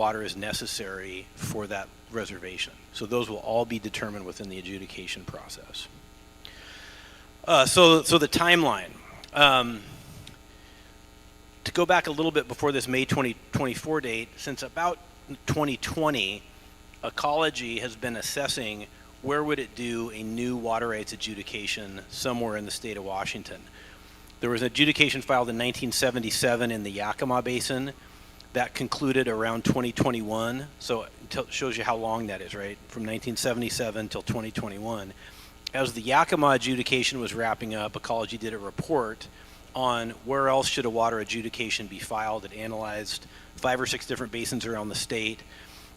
water is necessary for that reservation. So those will all be determined within the adjudication process. So the timeline. To go back a little bit before this May 2024 date, since about 2020, Ecology has been assessing where would it do a new water rights adjudication somewhere in the state of Washington. There was an adjudication filed in 1977 in the Yakima Basin that concluded around 2021. So it shows you how long that is, right? From 1977 till 2021. As the Yakima adjudication was wrapping up, Ecology did a report on where else should a water adjudication be filed. It analyzed 5 or 6 different basins around the state.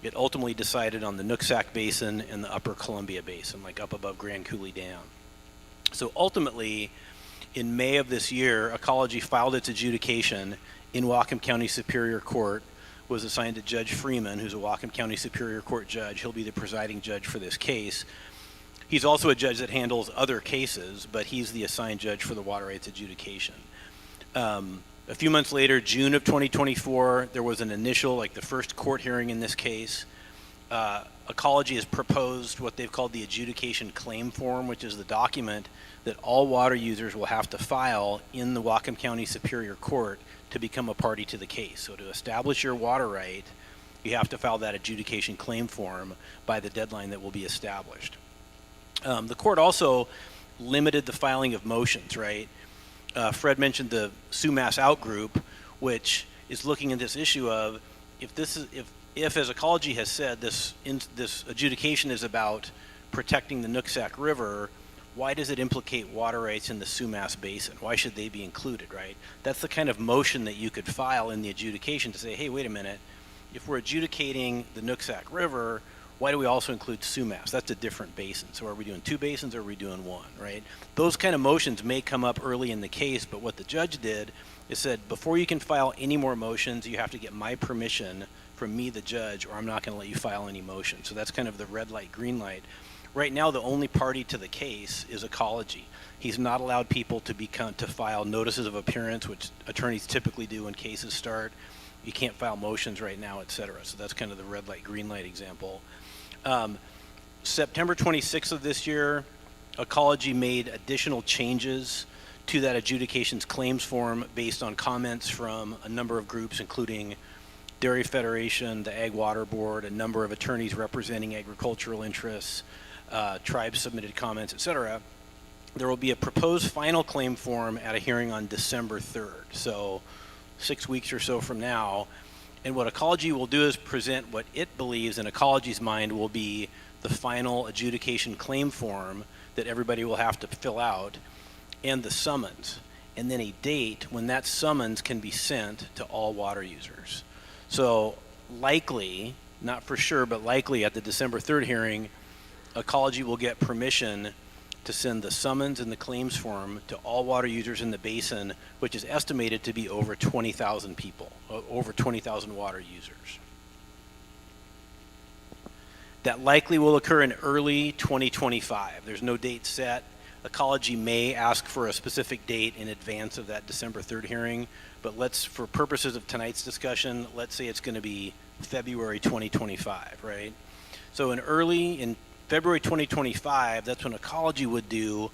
It ultimately decided on the Nooksack Basin and the Upper Columbia Basin, like up above Grand Coulee Dam. So ultimately, in May of this year, Ecology filed its adjudication in Whatcom County Superior Court, was assigned to Judge Freeman, who's a Whatcom County Superior Court judge. He'll be the presiding judge for this case. He's also a judge that handles other cases, but he's the assigned judge for the water rights adjudication. A few months later, June of 2024, there was an initial, like the first court hearing in this case. Ecology has proposed what they've called the adjudication claim form, which is the document that all water users will have to file in the Whatcom County Superior Court to become a party to the case. So to establish your water right, you have to file that adjudication claim form by the deadline that will be established. The court also limited the filing of motions, right? Fred mentioned the Sumas Out group, which is looking at this issue of if as Ecology has said, this adjudication is about protecting the Nooksack River, why does it implicate water rights in the Sumas Basin? Why should they be included, right? That's the kind of motion that you could file in the adjudication to say, hey, wait a minute, if we're adjudicating the Nooksack River, why do we also include Sumas? That's a different basin. So are we doing 2 basins or are we doing 1, right? Those kind of motions may come up early in the case, but what the judge did is said, before you can file any more motions, you have to get my permission from me, the judge, or I'm not going to let you file any motions. So that's kind of the red light, green light. Right now, the only party to the case is Ecology. He's not allowed people to file notices of appearance, which attorneys typically do when cases start. You can't file motions right now, et cetera. So that's kind of the red light, green light example. September 26th of this year, Ecology made additional changes to that adjudication's claims form based on comments from a number of groups, including Dairy Federation, the Ag Water Board, a number of attorneys representing agricultural interests, tribes submitted comments, et cetera. There will be a proposed final claim form at a hearing on December 3rd, so 6 weeks or so from now. And what Ecology will do is present what it believes in Ecology's mind will be the final adjudication claim form that everybody will have to fill out, and the summons, and then a date when that summons can be sent to all water users. So likely, not for sure, but likely at the December 3rd hearing, Ecology will get permission to send the summons and the claims form to all water users in the basin, which is estimated to be over 20,000 people, over 20,000 water users. That likely will occur in early 2025. There's no date set. Ecology may ask for a specific date in advance of that December 3rd hearing, but for purposes of tonight's discussion, let's say it's going to be February 2025, right? So in February 2025, that's when Ecology would do,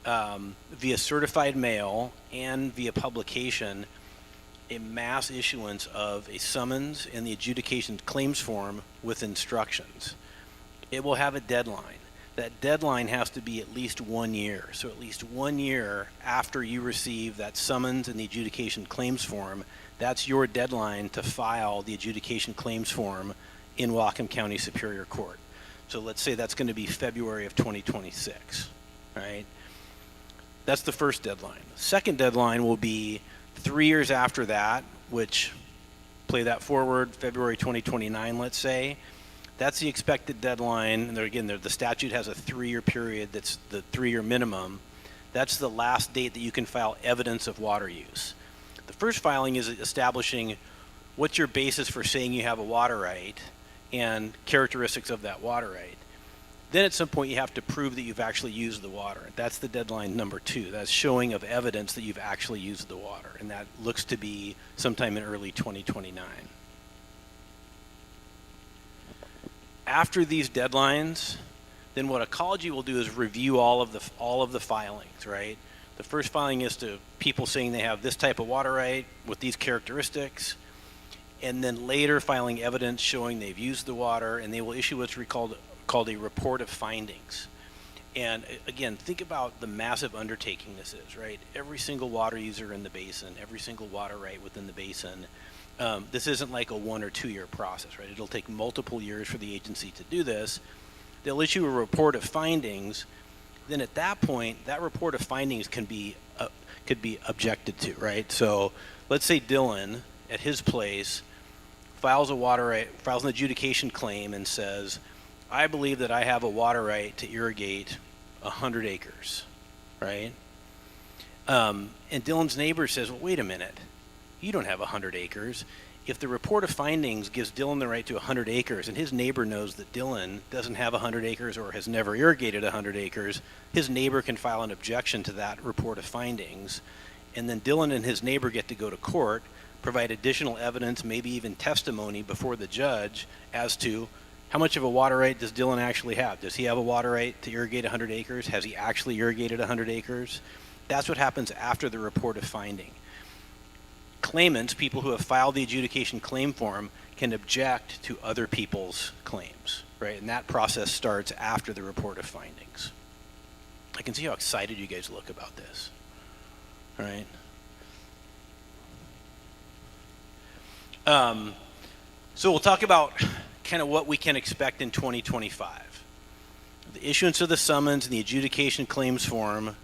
via certified mail and via publication, a mass issuance of a summons and the adjudication claims form with instructions. It will have a deadline. That deadline has to be at least 1 year. So at least 1 year after you receive that summons and the adjudication claims form, that's your deadline to file the adjudication claims form in Whatcom County Superior Court. So let's say that's going to be February of 2026, right? That's the first deadline. The second deadline will be 3 years after that, which, play that forward, February 2029, let's say. That's the expected deadline. And again, the statute has a 3-year period that's the 3-year minimum. That's the last date that you can file evidence of water use. The first filing is establishing what's your basis for saying you have a water right and characteristics of that water right. Then at some point you have to prove that you've actually used the water. That's the deadline number 2. That's showing of evidence that you've actually used the water. And that looks to be sometime in early 2029. After these deadlines, then what ecology will do is review all of the filings, right? The first filing is to people saying they have this type of water right with these characteristics, and then later filing evidence showing they've used the water, and they will issue what's called a report of findings. And again, think about the massive undertaking this is, right? Every single water user in the basin, every single water right within the basin. This isn't like a 1 or 2 year process, right? It'll take multiple years for the agency to do this. They'll issue a report of findings. Then at that point, that report of findings could be objected to, right? So let's say Dylan, at his place, files an adjudication claim and says, I believe that I have a water right to irrigate 100 acres, right? And Dylan's neighbor says, well, wait a minute, you don't have 100 acres. If the report of findings gives Dylan the right to 100 acres and his neighbor knows that Dylan doesn't have 100 acres or has never irrigated 100 acres, his neighbor can file an objection to that report of findings. And then Dylan and his neighbor get to go to court, provide additional evidence, maybe even testimony before the judge as to how much of a water right does Dylan actually have? Does he have a water right to irrigate 100 acres? Has he actually irrigated 100 acres? That's what happens after the report of finding. Claimants, people who have filed the adjudication claim form, can object to other people's claims, right? And that process starts after the report of findings. I can see how excited you guys look about this, right? So we'll talk about kind of what we can expect in 2025. The issuance of the summons and the adjudication claims form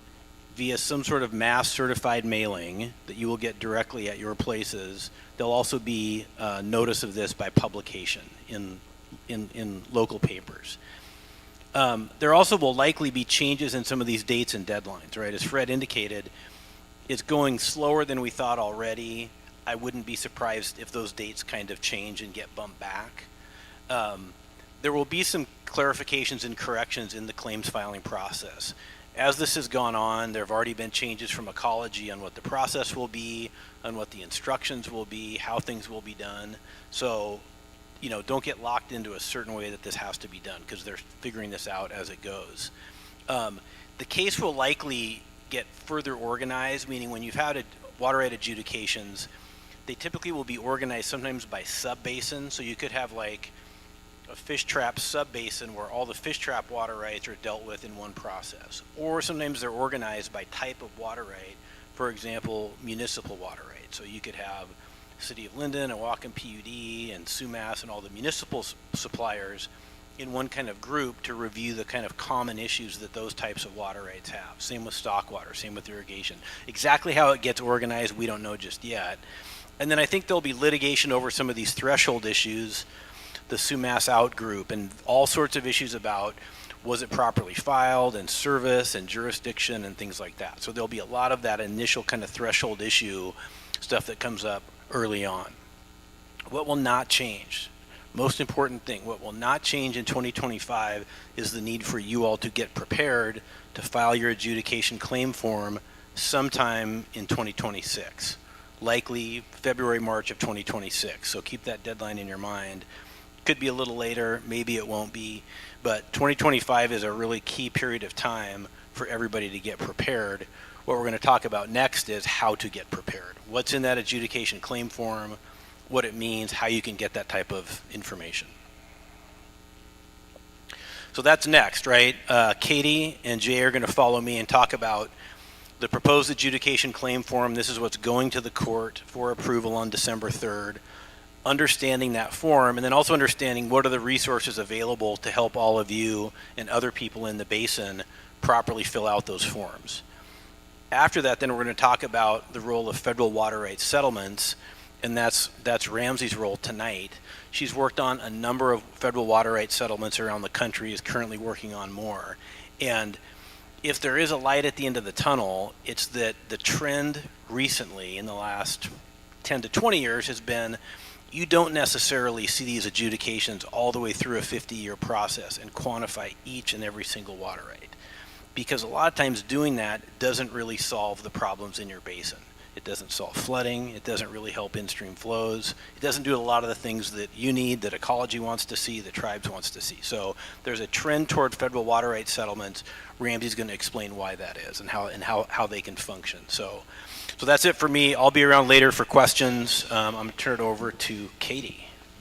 via some sort of mass certified mailing that you will get directly at your places. There'll also be notice of this by publication in local papers. There also will likely be changes in some of these dates and deadlines, right? As Fred indicated, it's going slower than we thought already. I wouldn't be surprised if those dates kind of change and get bumped back. There will be some clarifications and corrections in the claims filing process. As this has gone on, there have already been changes from ecology on what the process will be, on what the instructions will be, how things will be done. So, don't get locked into a certain way that this has to be done because they're figuring this out as it goes. The case will likely get further organized, meaning when you've had water right adjudications, they typically will be organized sometimes by sub-basin. So you could have like a fish trap sub-basin where all the fish trap water rights are dealt with in one process. Or sometimes they're organized by type of water right, for example, municipal water rights. So you could have City of Linden and Whatcom PUD and Sumas and all the municipal suppliers in one kind of group to review the kind of common issues that those types of water rights have. Same with stock water, same with irrigation. Exactly how it gets organized, we don't know just yet. And then I think there'll be litigation over some of these threshold issues, the Sumas out group, and all sorts of issues about was it properly filed and service and jurisdiction and things like that. So there'll be a lot of that initial kind of threshold issue stuff that comes up early on. What will not change? Most important thing, what will not change in 2025 is the need for you all to get prepared to file your adjudication claim form sometime in 2026, likely February, March of 2026. So keep that deadline in your mind. Could be a little later, maybe it won't be, but 2025 is a really key period of time for everybody to get prepared. What we're going to talk about next is how to get prepared. What's in that adjudication claim form, what it means, how you can get that type of information. So that's next, right? Katie and Jay are going to follow me and talk about the proposed adjudication claim form. This is what's going to the court for approval on December 3rd. Understanding that form, and then also understanding what are the resources available to help all of you and other people in the basin properly fill out those forms. After that, then we're going to talk about the role of federal water rights settlements, and that's Ramsey's role tonight. She's worked on a number of federal water rights settlements around the country, is currently working on more. And if there is a light at the end of the tunnel, it's that the trend recently in the last 10 to 20 years has been you don't necessarily see these adjudications all the way through a 50-year process and quantify each and every single water right. Because a lot of times doing that doesn't really solve the problems in your basin. It doesn't solve flooding. It doesn't really help in-stream flows. It doesn't do a lot of the things that you need, that ecology wants to see, that tribes wants to see. So there's a trend toward federal water rights settlements. Ramsey's going to explain why that is and how they can function. So that's it for me. I'll be around later for questions. I'm going to turn it over to Katie.